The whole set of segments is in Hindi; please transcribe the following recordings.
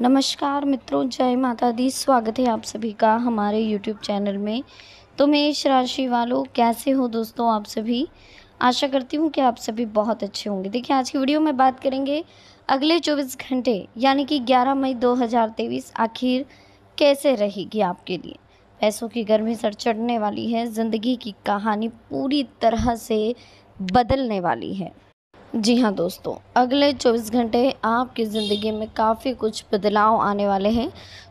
नमस्कार मित्रों, जय माता दी। स्वागत है आप सभी का हमारे यूट्यूब चैनल में। तो मेष राशि वालों, कैसे हो दोस्तों आप सभी। आशा करती हूँ कि आप सभी बहुत अच्छे होंगे। देखिए, आज की वीडियो में बात करेंगे अगले 24 घंटे यानी कि 11 मई 2023 आखिर कैसे रहेगी आपके लिए। पैसों की गर्मी सर चढ़ने वाली है, ज़िंदगी की कहानी पूरी तरह से बदलने वाली है। जी हाँ दोस्तों, अगले 24 घंटे आपकी ज़िंदगी में काफ़ी कुछ बदलाव आने वाले हैं।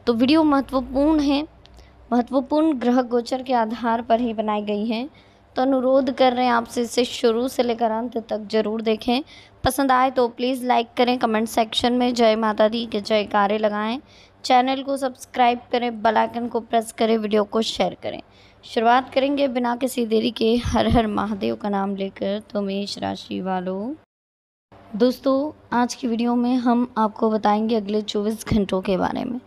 तो वीडियो महत्वपूर्ण है, महत्वपूर्ण ग्रह गोचर के आधार पर ही बनाई गई हैं। तो अनुरोध कर रहे हैं आपसे इसे शुरू से लेकर अंत तक ज़रूर देखें। पसंद आए तो प्लीज़ लाइक करें, कमेंट सेक्शन में जय माता दी के जयकारे लगाएं, चैनल को सब्सक्राइब करें, बेल आइकन को प्रेस करें, वीडियो को शेयर करें। शुरुआत करेंगे बिना किसी देरी के हर हर महादेव का नाम लेकर। तो मेष राशि वालों, दोस्तों आज की वीडियो में हम आपको बताएंगे अगले 24 घंटों के बारे में।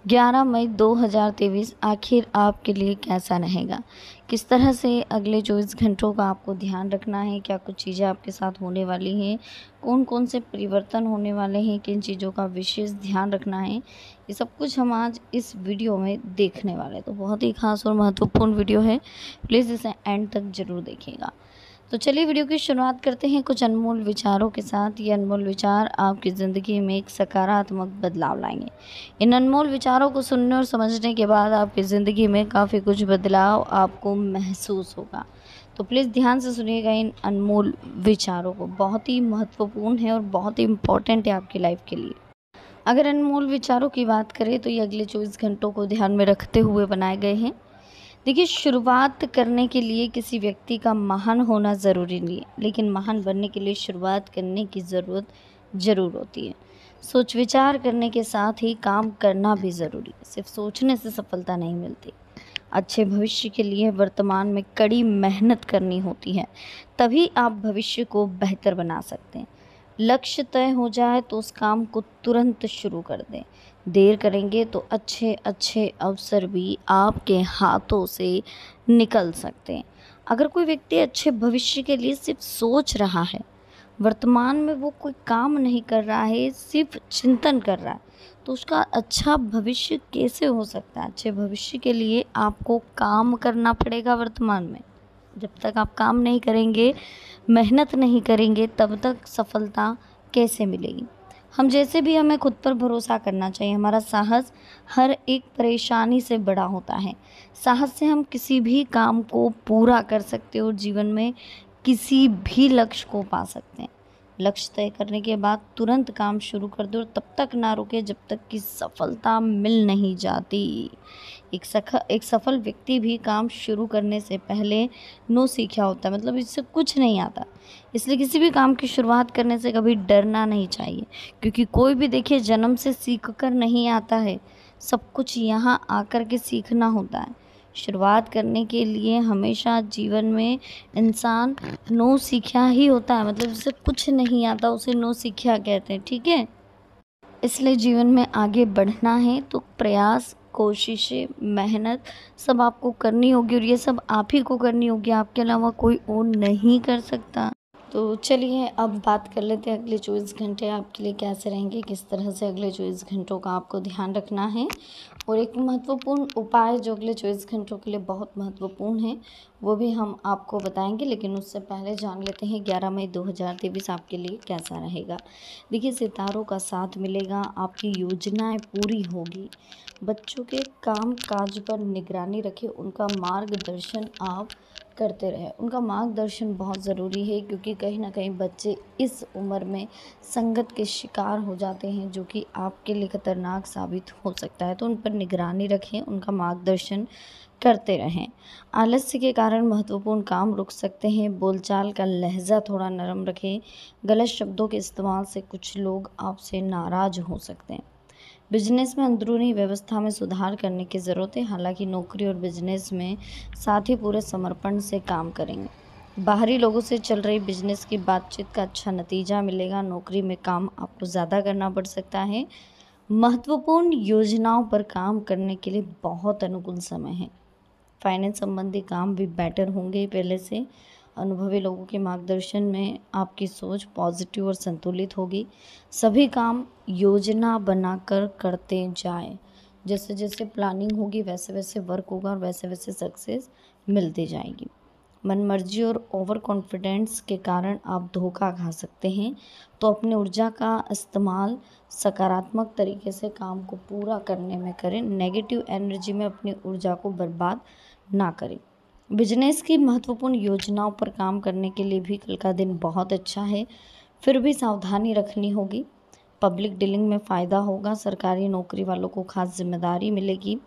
11 मई 2023 आखिर आपके लिए कैसा रहेगा, किस तरह से अगले 24 घंटों का आपको ध्यान रखना है, क्या कुछ चीज़ें आपके साथ होने वाली हैं, कौन कौन से परिवर्तन होने वाले हैं, किन चीज़ों का विशेष ध्यान रखना है, ये सब कुछ हम आज इस वीडियो में देखने वाले हैं। तो बहुत ही खास और महत्वपूर्ण वीडियो है, प्लीज़ इसे एंड तक ज़रूर देखिएगा। तो चलिए वीडियो की शुरुआत करते हैं कुछ अनमोल विचारों के साथ। ये अनमोल विचार आपकी ज़िंदगी में एक सकारात्मक बदलाव लाएंगे। इन अनमोल विचारों को सुनने और समझने के बाद आपकी ज़िंदगी में काफ़ी कुछ बदलाव आपको महसूस होगा। तो प्लीज़ ध्यान से सुनिएगा इन अनमोल विचारों को, बहुत ही महत्वपूर्ण है और बहुत ही इम्पॉर्टेंट है आपकी लाइफ के लिए। अगर अनमोल विचारों की बात करें तो ये अगले 24 घंटों को ध्यान में रखते हुए बनाए गए हैं। देखिए, शुरुआत करने के लिए किसी व्यक्ति का महान होना ज़रूरी नहीं है, लेकिन महान बनने के लिए शुरुआत करने की ज़रूरत ज़रूर होती है। सोच विचार करने के साथ ही काम करना भी ज़रूरी है। सिर्फ सोचने से सफलता नहीं मिलती। अच्छे भविष्य के लिए वर्तमान में कड़ी मेहनत करनी होती है, तभी आप भविष्य को बेहतर बना सकते हैं। लक्ष्य तय हो जाए तो उस काम को तुरंत शुरू कर दें। देर करेंगे तो अच्छे अच्छे अवसर भी आपके हाथों से निकल सकते हैं। अगर कोई व्यक्ति अच्छे भविष्य के लिए सिर्फ सोच रहा है, वर्तमान में वो कोई काम नहीं कर रहा है, सिर्फ चिंतन कर रहा है, तो उसका अच्छा भविष्य कैसे हो सकता है। अच्छे भविष्य के लिए आपको काम करना पड़ेगा वर्तमान में। जब तक आप काम नहीं करेंगे, मेहनत नहीं करेंगे, तब तक सफलता कैसे मिलेगी। हम जैसे भी, हमें खुद पर भरोसा करना चाहिए। हमारा साहस हर एक परेशानी से बड़ा होता है। साहस से हम किसी भी काम को पूरा कर सकते हैं और जीवन में किसी भी लक्ष्य को पा सकते हैं। लक्ष्य तय करने के बाद तुरंत काम शुरू कर दो और तब तक ना रुके जब तक कि सफलता मिल नहीं जाती। एक सफल व्यक्ति भी काम शुरू करने से पहले नो सीखा होता है, मतलब इससे कुछ नहीं आता। इसलिए किसी भी काम की शुरुआत करने से कभी डरना नहीं चाहिए, क्योंकि कोई भी देखिए जन्म से सीख कर नहीं आता है। सब कुछ यहाँ आकर के सीखना होता है। शुरुआत करने के लिए हमेशा जीवन में इंसान नो सीखा ही होता है, मतलब जिसे कुछ नहीं आता उसे नो सीखा कहते हैं, ठीक है। इसलिए जीवन में आगे बढ़ना है तो प्रयास, कोशिशें, मेहनत सब आपको करनी होगी और ये सब आप ही को करनी होगी, आपके अलावा कोई और नहीं कर सकता। तो चलिए अब बात कर लेते हैं अगले 24 घंटे आपके लिए कैसे रहेंगे, किस तरह से अगले 24 घंटों का आपको ध्यान रखना है। और एक महत्वपूर्ण उपाय जो अगले 24 घंटों के लिए बहुत महत्वपूर्ण है, वो भी हम आपको बताएंगे। लेकिन उससे पहले जान लेते हैं 11 मई 2023 आपके लिए कैसा रहेगा। देखिए, सितारों का साथ मिलेगा, आपकी योजनाएं पूरी होगी। बच्चों के काम काज पर निगरानी रखें, उनका मार्गदर्शन आप करते रहें। उनका मार्गदर्शन बहुत ज़रूरी है, क्योंकि कहीं ना कहीं बच्चे इस उम्र में संगत के शिकार हो जाते हैं, जो कि आपके लिए खतरनाक साबित हो सकता है। तो उन पर निगरानी रखें, उनका मार्गदर्शन करते रहें। आलस्य के कारण महत्वपूर्ण काम रुक सकते हैं। बोलचाल का लहजा थोड़ा नरम रखें। गलत शब्दों के इस्तेमाल से कुछ लोग आपसे नाराज़ हो सकते हैं। बिजनेस में अंदरूनी व्यवस्था में सुधार करने की ज़रूरत है। हालांकि नौकरी और बिजनेस में साथी पूरे समर्पण से काम करेंगे। बाहरी लोगों से चल रही बिजनेस की बातचीत का अच्छा नतीजा मिलेगा। नौकरी में काम आपको ज़्यादा करना पड़ सकता है। महत्वपूर्ण योजनाओं पर काम करने के लिए बहुत अनुकूल समय है। फाइनेंस संबंधी काम भी बेटर होंगे पहले से। अनुभवी लोगों के मार्गदर्शन में आपकी सोच पॉजिटिव और संतुलित होगी। सभी काम योजना बनाकर करते जाएं। जैसे जैसे प्लानिंग होगी वैसे वैसे वर्क होगा और वैसे वैसे सक्सेस मिलती जाएगी। मनमर्जी और ओवर कॉन्फिडेंस के कारण आप धोखा खा सकते हैं, तो अपनी ऊर्जा का इस्तेमाल सकारात्मक तरीके से काम को पूरा करने में करें। नेगेटिव एनर्जी में अपनी ऊर्जा को बर्बाद ना करें। बिजनेस की महत्वपूर्ण योजनाओं पर काम करने के लिए भी कल का दिन बहुत अच्छा है, फिर भी सावधानी रखनी होगी। पब्लिक डीलिंग में फ़ायदा होगा। सरकारी नौकरी वालों को खास जिम्मेदारी मिलेगी।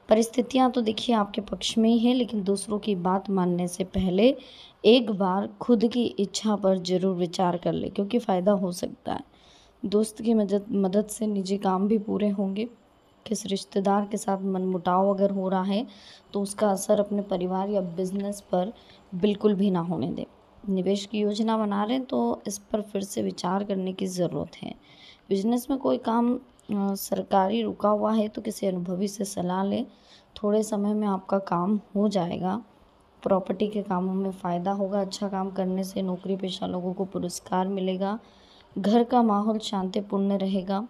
परिस्थितियां तो देखिए आपके पक्ष में ही है, लेकिन दूसरों की बात मानने से पहले एक बार खुद की इच्छा पर ज़रूर विचार कर ले, क्योंकि फ़ायदा हो सकता है। दोस्त की मदद से निजी काम भी पूरे होंगे। किस रिश्तेदार के साथ मनमुटाव अगर हो रहा है तो उसका असर अपने परिवार या बिजनेस पर बिल्कुल भी ना होने दें। निवेश की योजना बना रहे हैं तो इस पर फिर से विचार करने की ज़रूरत है। बिजनेस में कोई काम सरकारी रुका हुआ है तो किसी अनुभवी से सलाह लें। थोड़े समय में आपका काम हो जाएगा। प्रॉपर्टी के कामों में फ़ायदा होगा। अच्छा काम करने से नौकरी पेशा लोगों को पुरस्कार मिलेगा। घर का माहौल शांतिपूर्ण रहेगा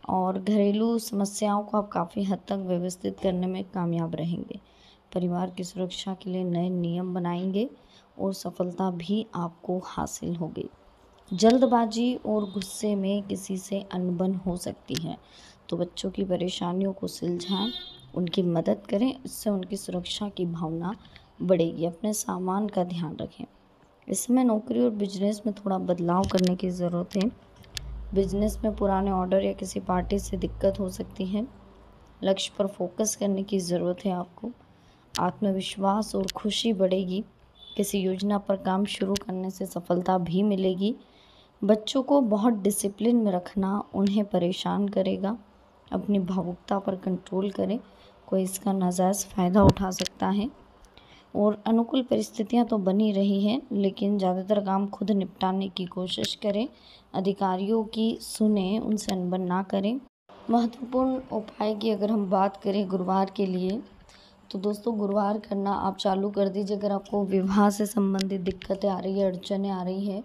और घरेलू समस्याओं को आप काफ़ी हद तक व्यवस्थित करने में कामयाब रहेंगे। परिवार की सुरक्षा के लिए नए नियम बनाएंगे और सफलता भी आपको हासिल होगी। जल्दबाजी और गुस्से में किसी से अनबन हो सकती है, तो बच्चों की परेशानियों को सुलझाएं, उनकी मदद करें। इससे उनकी सुरक्षा की भावना बढ़ेगी। अपने सामान का ध्यान रखें। इसमें नौकरी और बिजनेस में थोड़ा बदलाव करने की ज़रूरत है। बिजनेस में पुराने ऑर्डर या किसी पार्टी से दिक्कत हो सकती है। लक्ष्य पर फोकस करने की ज़रूरत है आपको। आत्मविश्वास और खुशी बढ़ेगी। किसी योजना पर काम शुरू करने से सफलता भी मिलेगी। बच्चों को बहुत डिसिप्लिन में रखना उन्हें परेशान करेगा। अपनी भावुकता पर कंट्रोल करें, कोई इसका नाजायज़ फ़ायदा उठा सकता है। और अनुकूल परिस्थितियां तो बनी रही हैं, लेकिन ज़्यादातर काम खुद निपटाने की कोशिश करें। अधिकारियों की सुने, उनसे अनबन ना करें। महत्वपूर्ण उपाय की अगर हम बात करें गुरुवार के लिए, तो दोस्तों गुरुवार करना आप चालू कर दीजिए। अगर आपको विवाह से संबंधित दिक्कतें आ रही है, अड़चनें आ रही है,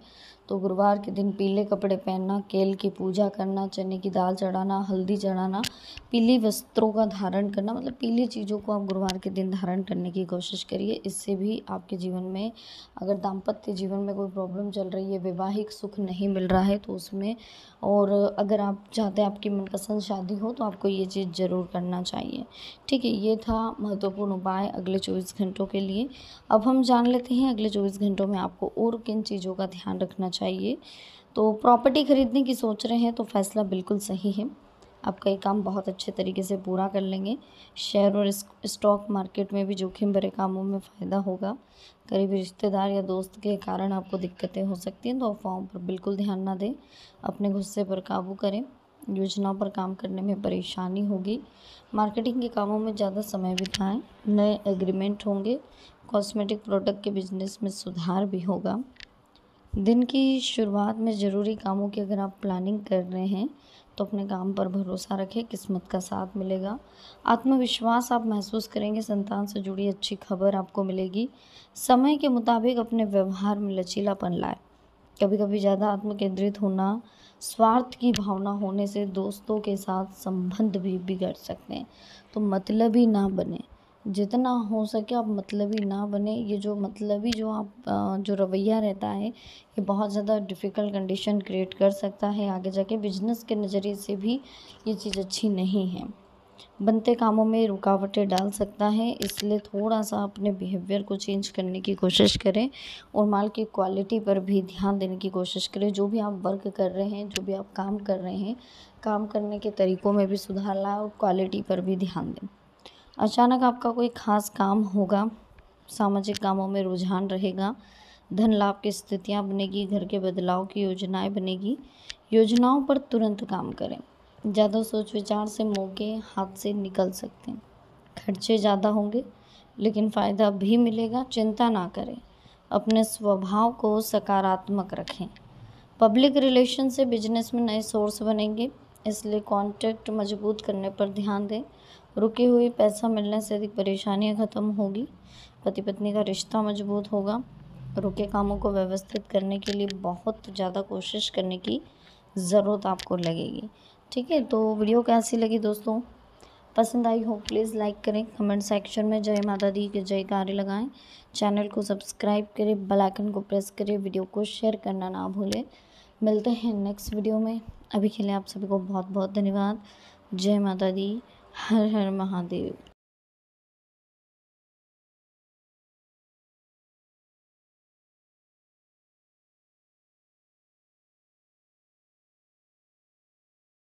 तो गुरुवार के दिन पीले कपड़े पहनना, केल की पूजा करना, चने की दाल चढ़ाना, हल्दी चढ़ाना, पीली वस्त्रों का धारण करना, मतलब पीली चीज़ों को आप गुरुवार के दिन धारण करने की कोशिश करिए। इससे भी आपके जीवन में अगर दाम्पत्य जीवन में कोई प्रॉब्लम चल रही है, वैवाहिक सुख नहीं मिल रहा है, तो उसमें, और अगर आप चाहते हैं आपकी मनपसंद शादी हो, तो आपको ये चीज़ ज़रूर करना चाहिए। ठीक है, ये था महत्वपूर्ण उपाय अगले 24 घंटों के लिए। अब हम जान लेते हैं अगले 24 घंटों में आपको और किन चीज़ों का ध्यान रखना चाहिए। तो प्रॉपर्टी खरीदने की सोच रहे हैं तो फैसला बिल्कुल सही है। आपका ये काम बहुत अच्छे तरीके से पूरा कर लेंगे। शेयर और स्टॉक मार्केट में भी जोखिम भरे कामों में फ़ायदा होगा। करीबी रिश्तेदार या दोस्त के कारण आपको दिक्कतें हो सकती हैं, तो अफवाहों पर बिल्कुल ध्यान ना दें। अपने गुस्से पर काबू करें। योजनाओं पर काम करने में परेशानी होगी। मार्केटिंग के कामों में ज़्यादा समय बिताएं। नए एग्रीमेंट होंगे। कॉस्मेटिक प्रोडक्ट के बिजनेस में सुधार भी होगा। दिन की शुरुआत में ज़रूरी कामों की अगर आप प्लानिंग कर रहे हैं तो अपने काम पर भरोसा रखें, किस्मत का साथ मिलेगा। आत्मविश्वास आप महसूस करेंगे। संतान से जुड़ी अच्छी खबर आपको मिलेगी। समय के मुताबिक अपने व्यवहार में लचीलापन लाएं। कभी कभी ज़्यादा आत्मकेंद्रित होना, स्वार्थ की भावना होने से दोस्तों के साथ संबंध भी बिगड़ सकते हैं, तो मतलबी ना बने। जितना हो सके आप मतलबी ना बने। ये जो मतलबी जो आप जो रवैया रहता है, ये बहुत ज़्यादा डिफ़िकल्ट कंडीशन क्रिएट कर सकता है आगे जाके। बिजनेस के नज़रिए से भी ये चीज़ अच्छी नहीं है। बनते कामों में रुकावटें डाल सकता है, इसलिए थोड़ा सा अपने बिहेवियर को चेंज करने की कोशिश करें और माल की क्वालिटी पर भी ध्यान देने की कोशिश करें। जो भी आप वर्क कर रहे हैं, जो भी आप काम कर रहे हैं, काम करने के तरीक़ों में भी सुधार लाएं और क्वालिटी पर भी ध्यान दें। अचानक आपका कोई ख़ास काम होगा। सामाजिक कामों में रुझान रहेगा। धन लाभ की स्थितियाँ बनेगी। घर के बदलाव की योजनाएं बनेगी। योजनाओं पर तुरंत काम करें। ज़्यादा सोच विचार से मौके हाथ से निकल सकते हैं। खर्चे ज़्यादा होंगे लेकिन फ़ायदा भी मिलेगा। चिंता ना करें। अपने स्वभाव को सकारात्मक रखें। पब्लिक रिलेशन से बिजनेस में नए सोर्स बनेंगे, इसलिए कॉन्टैक्ट मजबूत करने पर ध्यान दें। रुके हुए पैसा मिलने से अधिक परेशानियां ख़त्म होगी। पति पत्नी का रिश्ता मजबूत होगा। रुके कामों को व्यवस्थित करने के लिए बहुत ज़्यादा कोशिश करने की ज़रूरत आपको लगेगी। ठीक है, तो वीडियो कैसी लगी दोस्तों, पसंद आई हो प्लीज़ लाइक करें, कमेंट सेक्शन में जय माता दी के जयकारे लगाएं, चैनल को सब्सक्राइब करें, बेल आइकन को प्रेस करें, वीडियो को शेयर करना ना भूलें। मिलते हैं नेक्स्ट वीडियो में। अभी के लिए आप सभी को बहुत बहुत धन्यवाद। जय माता दी, हर हर महादेव।